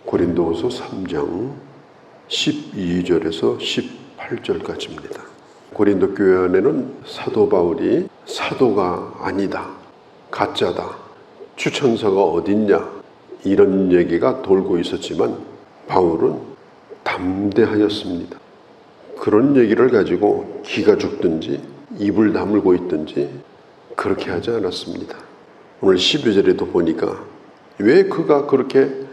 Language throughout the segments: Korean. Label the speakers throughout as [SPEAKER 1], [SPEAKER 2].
[SPEAKER 1] 고린도후서 3장 12절에서 18절까지입니다. 고린도 교회 안에는 사도 바울이 사도가 아니다, 가짜다, 추천서가 어딨냐 이런 얘기가 돌고 있었지만 바울은 담대하였습니다. 그런 얘기를 가지고 기가 죽든지 입을 다물고 있든지 그렇게 하지 않았습니다. 오늘 12절에도 보니까 왜 그가 그렇게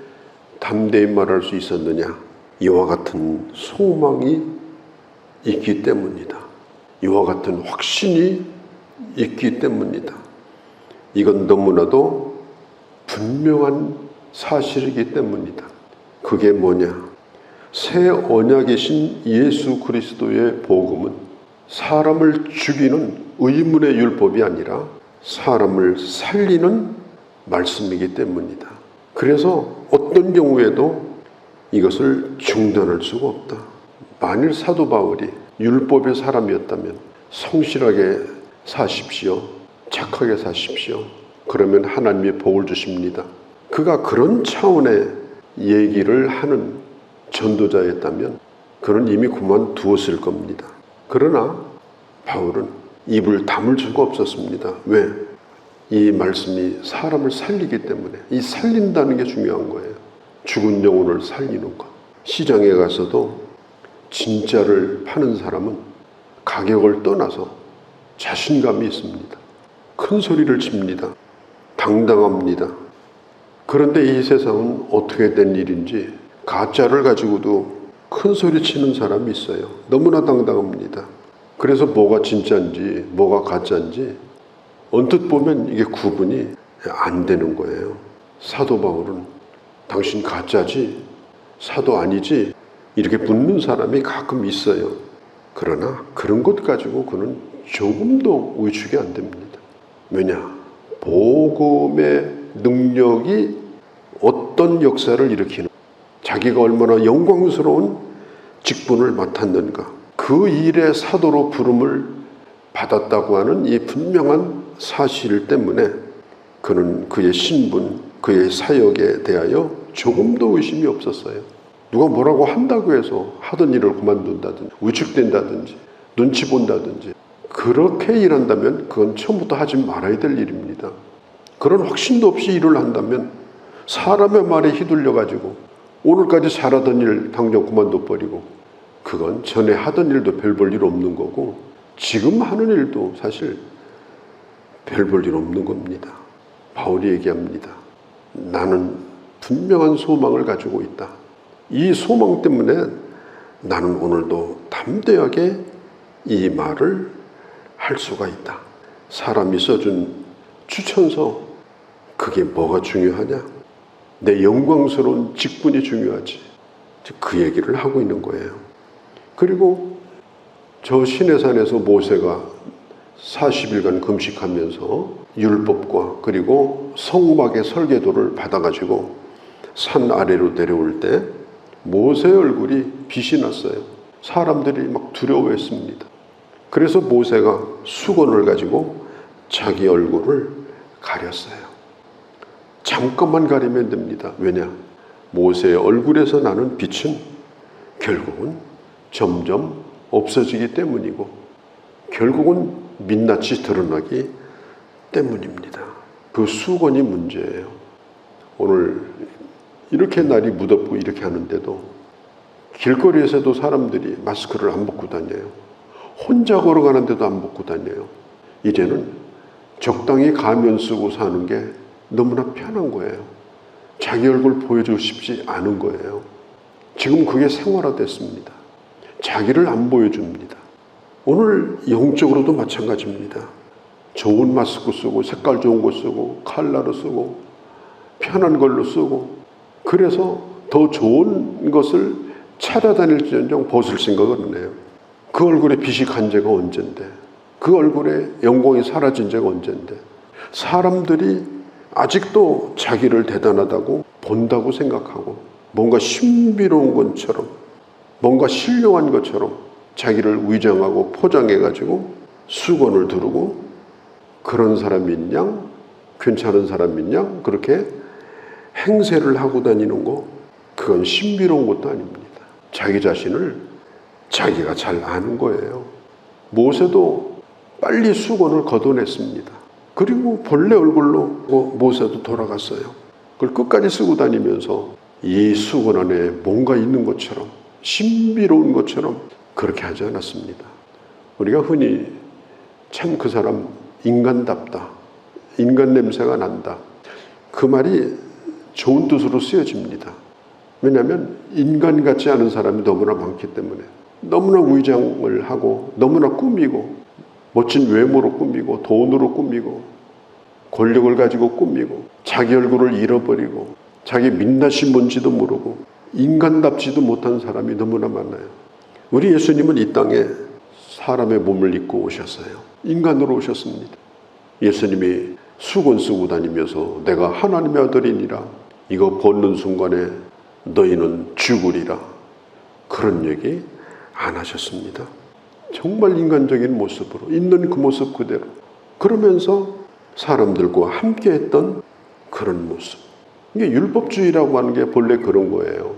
[SPEAKER 1] 담대히 말할 수 있었느냐? 이와 같은 소망이 있기 때문이다. 이와 같은 확신이 있기 때문이다. 이건 너무나도 분명한 사실이기 때문이다. 그게 뭐냐? 새 언약이신 예수 그리스도의 복음은 사람을 죽이는 의문의 율법이 아니라 사람을 살리는 말씀이기 때문이다. 그래서 어떤 경우에도 이것을 중단할 수가 없다. 만일 사도 바울이 율법의 사람이었다면 성실하게 사십시오, 착하게 사십시오, 그러면 하나님이 복을 주십니다. 그가 그런 차원의 얘기를 하는 전도자였다면 그는 이미 그만두었을 겁니다. 그러나 바울은 입을 다물 수가 없었습니다. 왜? 이 말씀이 사람을 살리기 때문에. 이 살린다는 게 중요한 거예요. 죽은 영혼을 살리는 것. 시장에 가서도 진짜를 파는 사람은 가격을 떠나서 자신감이 있습니다. 큰 소리를 칩니다. 당당합니다. 그런데 이 세상은 어떻게 된 일인지 가짜를 가지고도 큰 소리 치는 사람이 있어요. 너무나 당당합니다. 그래서 뭐가 진짜인지 뭐가 가짜인지 언뜻 보면 이게 구분이 안 되는 거예요. 사도 바울은 당신 가짜지, 사도 아니지 이렇게 묻는 사람이 가끔 있어요. 그러나 그런 것 가지고 그는 조금도 위축이 안 됩니다. 왜냐? 복음의 능력이 어떤 역사를 일으키는, 자기가 얼마나 영광스러운 직분을 맡았는가, 그 일의 사도로 부름을 받았다고 하는 이 분명한 사실 때문에 그는 그의 신분, 그의 사역에 대하여 조금도 의심이 없었어요. 누가 뭐라고 한다고 해서 하던 일을 그만둔다든지 위축된다든지 눈치 본다든지 그렇게 일한다면 그건 처음부터 하지 말아야 될 일입니다. 그런 확신도 없이 일을 한다면 사람의 말에 휘둘려가지고 오늘까지 잘하던 일 당장 그만둬버리고 그건 전에 하던 일도 별 볼 일 없는 거고 지금 하는 일도 사실 별 볼 일 없는 겁니다. 바울이 얘기합니다. 나는 분명한 소망을 가지고 있다. 이 소망 때문에 나는 오늘도 담대하게 이 말을 할 수가 있다. 사람이 써준 추천서, 그게 뭐가 중요하냐? 내 영광스러운 직분이 중요하지. 그 얘기를 하고 있는 거예요. 그리고 저 시내산에서 모세가 40일간 금식하면서 율법과 그리고 성막의 설계도를 받아가지고 산 아래로 내려올 때 모세의 얼굴이 빛이 났어요. 사람들이 막 두려워했습니다. 그래서 모세가 수건을 가지고 자기 얼굴을 가렸어요. 잠깐만 가리면 됩니다. 왜냐? 모세의 얼굴에서 나는 빛은 결국은 점점 없어지기 때문이고 결국은 민낯이 드러나기 때문입니다. 그 수건이 문제예요. 오늘 이렇게 날이 무덥고 이렇게 하는데도 길거리에서도 사람들이 마스크를 안 벗고 다녀요. 혼자 걸어가는데도 안 벗고 다녀요. 이제는 적당히 가면 쓰고 사는 게 너무나 편한 거예요. 자기 얼굴 보여주고 싶지 않은 거예요. 지금 그게 생활화됐습니다. 자기를 안 보여줍니다. 오늘 영적으로도 마찬가지입니다. 좋은 마스크 쓰고 색깔 좋은 거 쓰고 컬러로 쓰고 편한 걸로 쓰고 그래서 더 좋은 것을 찾아다닐지언정 벗을 생각을 안 해요. 그 얼굴에 빛이 간 지가 언젠데, 그 얼굴에 영광이 사라진 지가 언젠데, 사람들이 아직도 자기를 대단하다고 본다고 생각하고 뭔가 신비로운 것처럼 뭔가 신령한 것처럼 자기를 위장하고 포장해가지고 수건을 두르고 그런 사람인 양, 괜찮은 사람인 양 그렇게 행세를 하고 다니는 거, 그건 신비로운 것도 아닙니다. 자기 자신을 자기가 잘 아는 거예요. 모세도 빨리 수건을 걷어냈습니다. 그리고 본래 얼굴로 모세도 돌아갔어요. 그걸 끝까지 쓰고 다니면서 이 수건 안에 뭔가 있는 것처럼, 신비로운 것처럼 그렇게 하지 않았습니다. 우리가 흔히 참 그 사람 인간답다, 인간 냄새가 난다, 그 말이 좋은 뜻으로 쓰여집니다. 왜냐하면 인간 같지 않은 사람이 너무나 많기 때문에, 너무나 위장을 하고 너무나 꾸미고 멋진 외모로 꾸미고 돈으로 꾸미고 권력을 가지고 꾸미고 자기 얼굴을 잃어버리고 자기 민낯이 뭔지도 모르고 인간답지도 못한 사람이 너무나 많아요. 우리 예수님은 이 땅에 사람의 몸을 입고 오셨어요. 인간으로 오셨습니다. 예수님이 수건 쓰고 다니면서 내가 하나님의 아들이니라, 이거 벗는 순간에 너희는 죽으리라, 그런 얘기 안 하셨습니다. 정말 인간적인 모습으로 있는 그 모습 그대로, 그러면서 사람들과 함께 했던 그런 모습. 이게 율법주의라고 하는 게 본래 그런 거예요.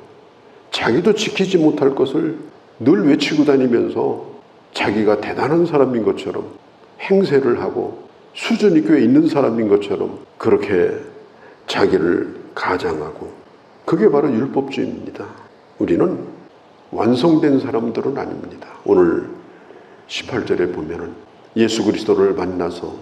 [SPEAKER 1] 자기도 지키지 못할 것을 늘 외치고 다니면서 자기가 대단한 사람인 것처럼 행세를 하고 수준이 꽤 있는 사람인 것처럼 그렇게 자기를 가장하고, 그게 바로 율법주의입니다. 우리는 완성된 사람들은 아닙니다. 오늘 18절에 보면은 예수 그리스도를 만나서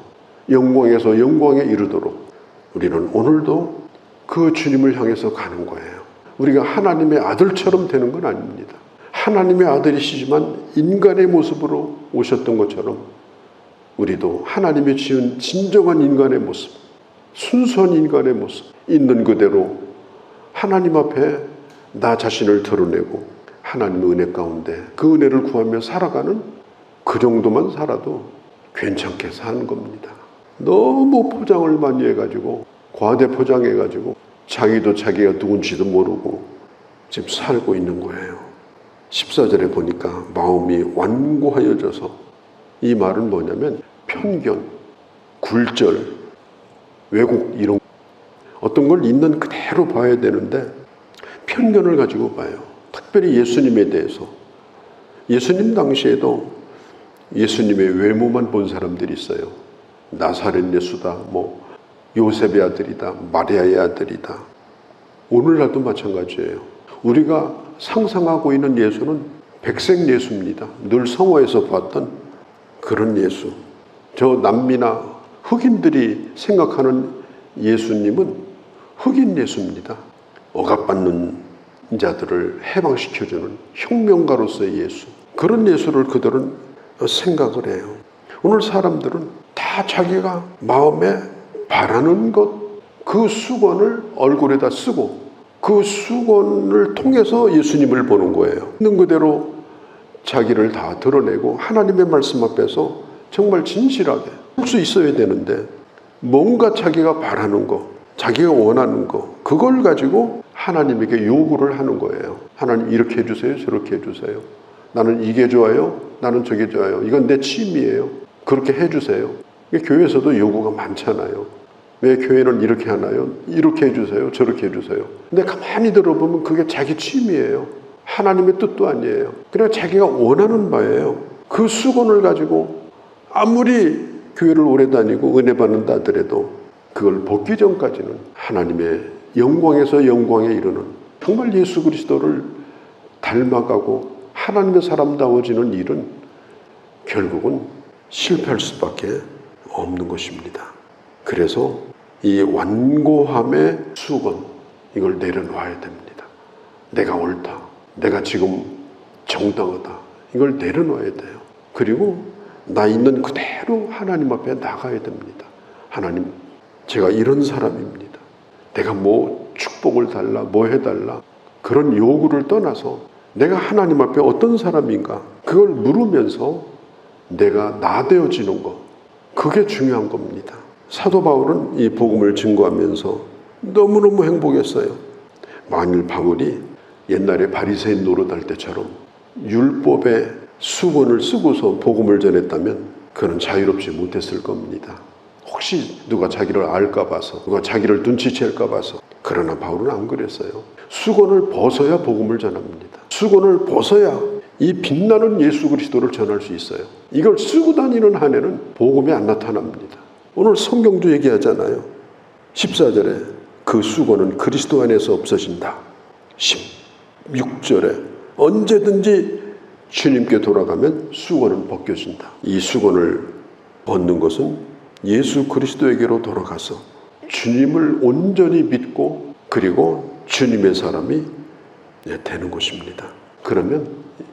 [SPEAKER 1] 영광에서 영광에 이르도록 우리는 오늘도 그 주님을 향해서 가는 거예요. 우리가 하나님의 아들처럼 되는 건 아닙니다. 하나님의 아들이시지만 인간의 모습으로 오셨던 것처럼 우리도 하나님이 지은 진정한 인간의 모습, 순수한 인간의 모습, 있는 그대로 하나님 앞에 나 자신을 드러내고 하나님의 은혜 가운데 그 은혜를 구하며 살아가는, 그 정도만 살아도 괜찮게 사는 겁니다. 너무 포장을 많이 해가지고, 과대 포장해가지고 자기도 자기가 누군지도 모르고 지금 살고 있는 거예요. 14절에 보니까 마음이 완고하여져서, 이 말은 뭐냐면 편견, 굴절, 왜곡, 이런 어떤 걸 있는 그대로 봐야 되는데 편견을 가지고 봐요. 특별히 예수님에 대해서. 예수님 당시에도 예수님의 외모만 본 사람들이 있어요. 나사렛 예수다, 요셉의 아들이다, 마리아의 아들이다. 오늘날도 마찬가지예요. 우리가 상상하고 있는 예수는 백색 예수입니다. 늘 성화에서 봤던 그런 예수. 저 남미나 흑인들이 생각하는 예수님은 흑인 예수입니다. 억압받는 자들을 해방시켜주는 혁명가로서의 예수. 그런 예수를 그들은 생각을 해요. 오늘 사람들은 다 자기가 마음에 바라는 것, 그 수건을 얼굴에다 쓰고 그 수건을 통해서 예수님을 보는 거예요. 있는 그대로 자기를 다 드러내고 하나님의 말씀 앞에서 정말 진실하게 할 수 있어야 되는데, 뭔가 자기가 바라는 거, 자기가 원하는 거, 그걸 가지고 하나님에게 요구를 하는 거예요. 하나님 이렇게 해주세요, 저렇게 해주세요. 나는 이게 좋아요, 나는 저게 좋아요. 이건 내 취미예요. 그렇게 해주세요. 교회에서도 요구가 많잖아요. 왜 교회는 이렇게 하나요? 이렇게 해주세요, 저렇게 해주세요. 근데 가만히 들어보면 그게 자기 취미예요. 하나님의 뜻도 아니에요. 그냥 자기가 원하는 바예요. 그 수건을 가지고 아무리 교회를 오래 다니고 은혜 받는다 하더라도 그걸 벗기 전까지는 하나님의 영광에서 영광에 이르는, 정말 예수 그리스도를 닮아가고 하나님의 사람다워지는 일은 결국은 실패할 수밖에 없는 것입니다. 그래서 이 완고함의 수건, 이걸 내려놓아야 됩니다. 내가 옳다, 내가 지금 정당하다, 이걸 내려놓아야 돼요. 그리고 나 있는 그대로 하나님 앞에 나가야 됩니다. 하나님, 제가 이런 사람입니다. 내가 축복을 달라, 해달라, 그런 요구를 떠나서 내가 하나님 앞에 어떤 사람인가, 그걸 물으면서 내가 나 되어지는 것, 그게 중요한 겁니다. 사도 바울은 이 복음을 증거하면서 너무너무 행복했어요. 만일 바울이 옛날에 바리새인 노릇할 때처럼 율법의 수건을 쓰고서 복음을 전했다면 그는 자유롭지 못했을 겁니다. 혹시 누가 자기를 알까 봐서, 누가 자기를 눈치챌까 봐서 그러나 바울은 안 그랬어요. 수건을 벗어야 복음을 전합니다. 수건을 벗어야 이 빛나는 예수 그리스도를 전할 수 있어요. 이걸 쓰고 다니는 한 해는 복음이 안 나타납니다. 오늘 성경도 얘기하잖아요. 14절에 그 수건은 그리스도 안에서 없어진다. 16절에 언제든지 주님께 돌아가면 수건은 벗겨진다. 이 수건을 벗는 것은 예수 그리스도에게로 돌아가서 주님을 온전히 믿고 그리고 주님의 사람이 되는 것입니다. 그러면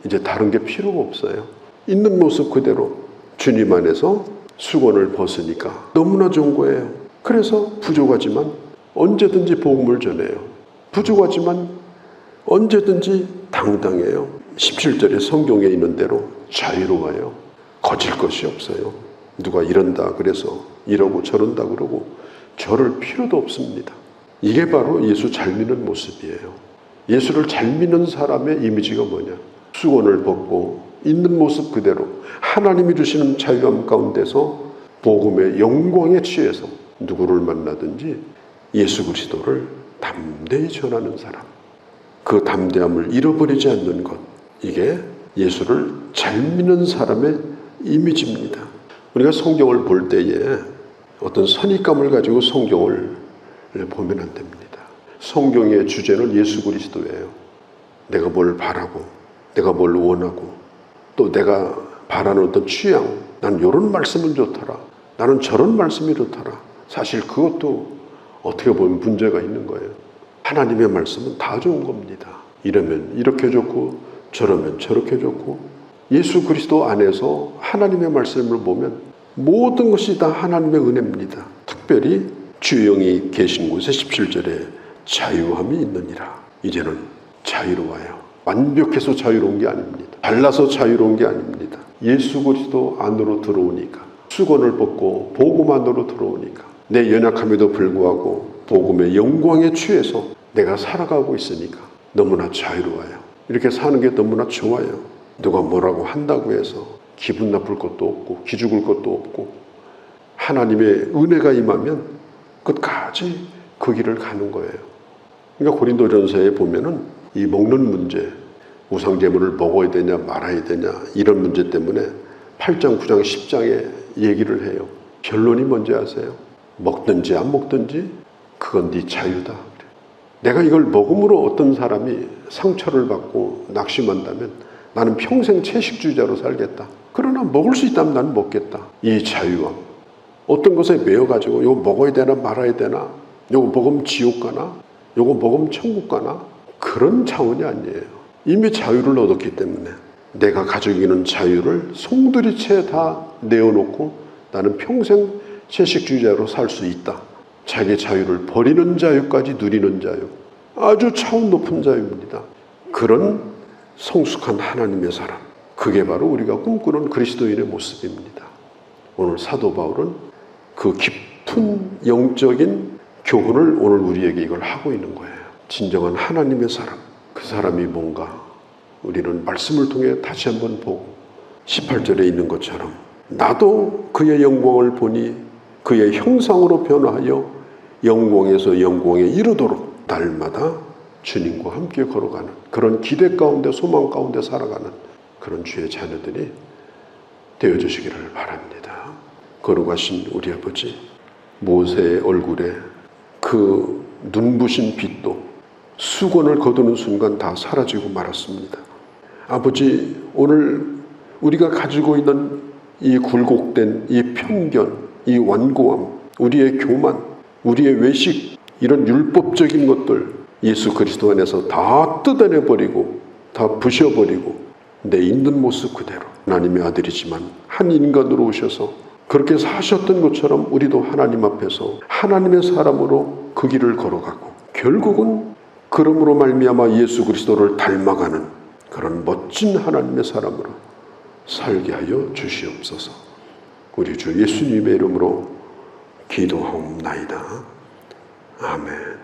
[SPEAKER 1] 이제 다른 게 필요가 없어요. 있는 모습 그대로 주님 안에서 수건을 벗으니까 너무나 좋은 거예요. 그래서 부족하지만 언제든지 복음을 전해요. 부족하지만 언제든지 당당해요. 17절에 성경에 있는 대로 자유로워요. 거칠 것이 없어요. 누가 이런다 그래서 이러고 저런다 그러고 저럴 필요도 없습니다. 이게 바로 예수 잘 믿는 모습이에요. 예수를 잘 믿는 사람의 이미지가 뭐냐? 수건을 벗고 있는 모습 그대로 하나님이 주시는 자유함 가운데서 복음의 영광에 취해서 누구를 만나든지 예수 그리스도를 담대히 전하는 사람. 그 담대함을 잃어버리지 않는 것. 이게 예수를 잘 믿는 사람의 이미지입니다. 우리가 성경을 볼 때에 어떤 선입감을 가지고 성경을 보면 안 됩니다. 성경의 주제는 예수 그리스도예요. 내가 뭘 바라고 내가 뭘 원하고 또 내가 바라는 어떤 취향, 난 이런 말씀은 좋더라, 나는 저런 말씀이 좋더라. 사실 그것도 어떻게 보면 문제가 있는 거예요. 하나님의 말씀은 다 좋은 겁니다. 이러면 이렇게 좋고 저러면 저렇게 좋고 예수 그리스도 안에서 하나님의 말씀을 보면 모든 것이 다 하나님의 은혜입니다. 특별히 주의 영이 계신 곳에 17절에 자유함이 있느니라. 이제는 자유로워요. 완벽해서 자유로운 게 아닙니다. 잘나서 자유로운 게 아닙니다. 예수 그리스도 안으로 들어오니까, 수건을 벗고 복음 안으로 들어오니까 내 연약함에도 불구하고 복음의 영광에 취해서 내가 살아가고 있으니까 너무나 자유로워요. 이렇게 사는 게 너무나 좋아요. 누가 뭐라고 한다고 해서 기분 나쁠 것도 없고 기죽을 것도 없고 하나님의 은혜가 임하면 끝까지 그 길을 가는 거예요. 그러니까 고린도전서에 보면은 이 먹는 문제, 우상제물을 먹어야 되냐 말아야 되냐 이런 문제 때문에 8장, 9장, 10장에 얘기를 해요. 결론이 뭔지 아세요? 먹든지 안 먹든지 그건 네 자유다. 내가 이걸 먹음으로 어떤 사람이 상처를 받고 낙심한다면 나는 평생 채식주의자로 살겠다. 그러나 먹을 수 있다면 나는 먹겠다. 이 자유함. 어떤 것에 매여가지고 이거 먹어야 되나 말아야 되나, 이거 먹으면 지옥 가나, 이거 먹으면 천국 가나, 그런 차원이 아니에요. 이미 자유를 얻었기 때문에 내가 가지고 있는 자유를 송두리째 다 내어놓고 나는 평생 채식주의자로 살 수 있다. 자기 자유를 버리는 자유까지 누리는 자유. 아주 차원 높은 자유입니다. 그런 성숙한 하나님의 사람. 그게 바로 우리가 꿈꾸는 그리스도인의 모습입니다. 오늘 사도 바울은 그 깊은 영적인 교훈을 오늘 우리에게 이걸 하고 있는 거예요. 진정한 하나님의 사람. 그 사람이 뭔가 우리는 말씀을 통해 다시 한번 보고 18절에 있는 것처럼 나도 그의 영광을 보니 그의 형상으로 변화하여 영광에서 영광에 이르도록 날마다 주님과 함께 걸어가는 그런 기대 가운데 소망 가운데 살아가는 그런 주의 자녀들이 되어주시기를 바랍니다. 걸어가신 우리 아버지, 모세의 얼굴에 그 눈부신 빛도 수건을 거두는 순간 다 사라지고 말았습니다. 아버지, 오늘 우리가 가지고 있는 이 굴곡된 이 편견, 이 완고함, 우리의 교만, 우리의 외식, 이런 율법적인 것들 예수 그리스도 안에서 다 뜯어내버리고 다 부셔버리고 내 있는 모습 그대로 하나님의 아들이지만 한 인간으로 오셔서 그렇게 사셨던 것처럼 우리도 하나님 앞에서 하나님의 사람으로 그 길을 걸어가고 결국은 그러므로 말미암아 예수 그리스도를 닮아가는 그런 멋진 하나님의 사람으로 살게 하여 주시옵소서. 우리 주 예수님의 이름으로 기도하옵나이다. 아멘.